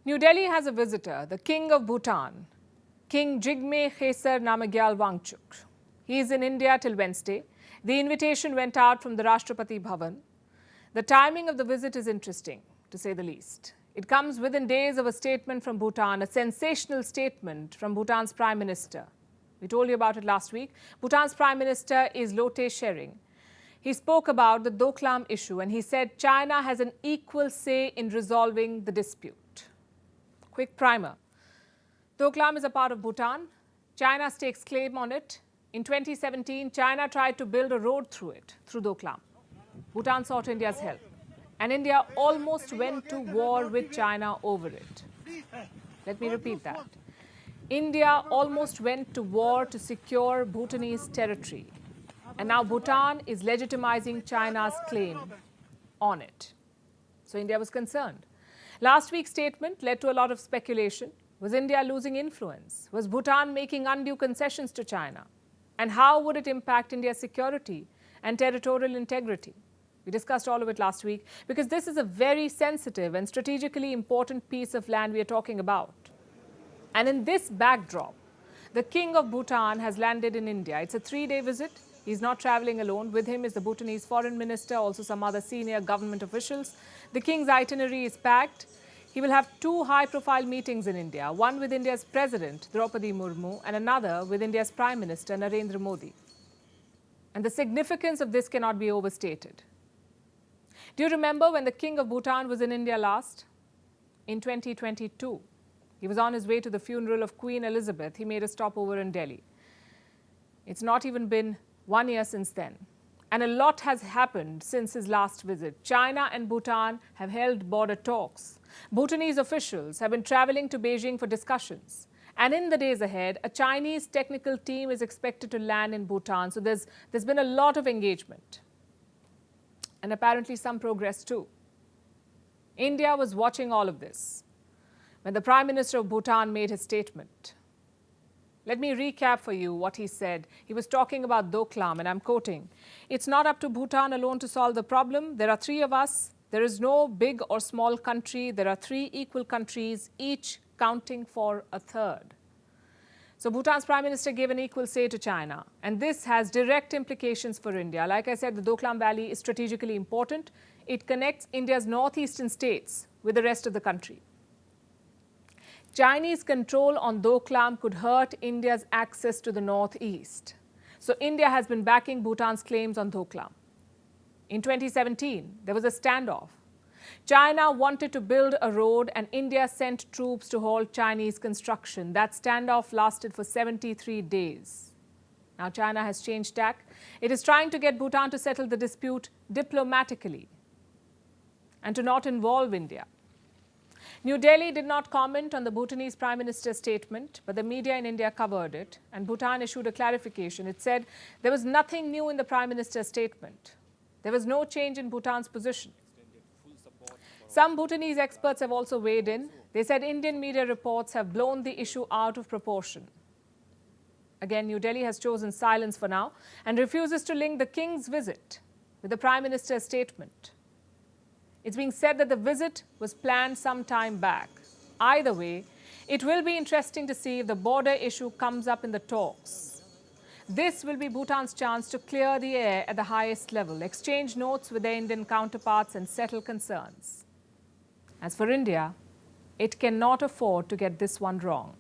New Delhi has a visitor, the King of Bhutan, King Jigme Kheser Namagyal Wangchuk. He is in India till Wednesday. The invitation went out from the Rashtrapati Bhavan. The timing of the visit is interesting, to say the least. It comes within days of a statement from Bhutan, a sensational statement from Bhutan's Prime Minister. We told you about it last week. Bhutan's Prime Minister is Lote Tshering. He spoke about the Doklam issue and he said China has an equal say in resolving the dispute. Quick primer. Doklam is a part of Bhutan. China stakes claim on it. In 2017, China tried to build a road through it, through Doklam. Bhutan sought India's help. And India almost went to war with China over it. Let me repeat that. India almost went to war to secure Bhutanese territory. And now Bhutan is legitimizing China's claim on it. So India was concerned. Last week's statement led to a lot of speculation. Was India losing influence? Was Bhutan making undue concessions to China? And how would it impact India's security and territorial integrity? We discussed all of it last week because this is a very sensitive and strategically important piece of land we are talking about. And in this backdrop, the King of Bhutan has landed in India. It's a 3-day visit. He's not traveling alone. With him is the Bhutanese foreign minister, also some other senior government officials. The King's itinerary is packed. He will have 2 high-profile meetings in India, one with India's President, Draupadi Murmu, and another with India's Prime Minister, Narendra Modi. And the significance of this cannot be overstated. Do you remember when the King of Bhutan was in India last? In 2022. He was on his way to the funeral of Queen Elizabeth. He made a stopover in Delhi. It's not even been 1 year since then. And a lot has happened since his last visit. China and Bhutan have held border talks. Bhutanese officials have been traveling to Beijing for discussions. And in the days ahead, a Chinese technical team is expected to land in Bhutan. So there's been a lot of engagement. And apparently some progress too. India was watching all of this when the Prime Minister of Bhutan made his statement. Let me recap for you what he said. He was talking about Doklam, and I'm quoting, "It's not up to Bhutan alone to solve the problem. There are 3 of us. There is no big or small country. There are 3 equal countries, each counting for a third." So Bhutan's Prime Minister gave an equal say to China. And this has direct implications for India. Like I said, the Doklam Valley is strategically important. It connects India's northeastern states with the rest of the country. Chinese control on Doklam could hurt India's access to the northeast. So India has been backing Bhutan's claims on Doklam. In 2017, there was a standoff. China wanted to build a road and India sent troops to halt Chinese construction. That standoff lasted for 73 days. Now China has changed tack. It is trying to get Bhutan to settle the dispute diplomatically and to not involve India. New Delhi did not comment on the Bhutanese Prime Minister's statement, but the media in India covered it, and Bhutan issued a clarification. It said there was nothing new in the Prime Minister's statement. There was no change in Bhutan's position. Some Bhutanese experts have also weighed in. They said Indian media reports have blown the issue out of proportion. Again, New Delhi has chosen silence for now and refuses to link the King's visit with the Prime Minister's statement. It's being said that the visit was planned some time back. Either way, it will be interesting to see if the border issue comes up in the talks. This will be Bhutan's chance to clear the air at the highest level, exchange notes with their Indian counterparts and settle concerns. As for India, it cannot afford to get this one wrong.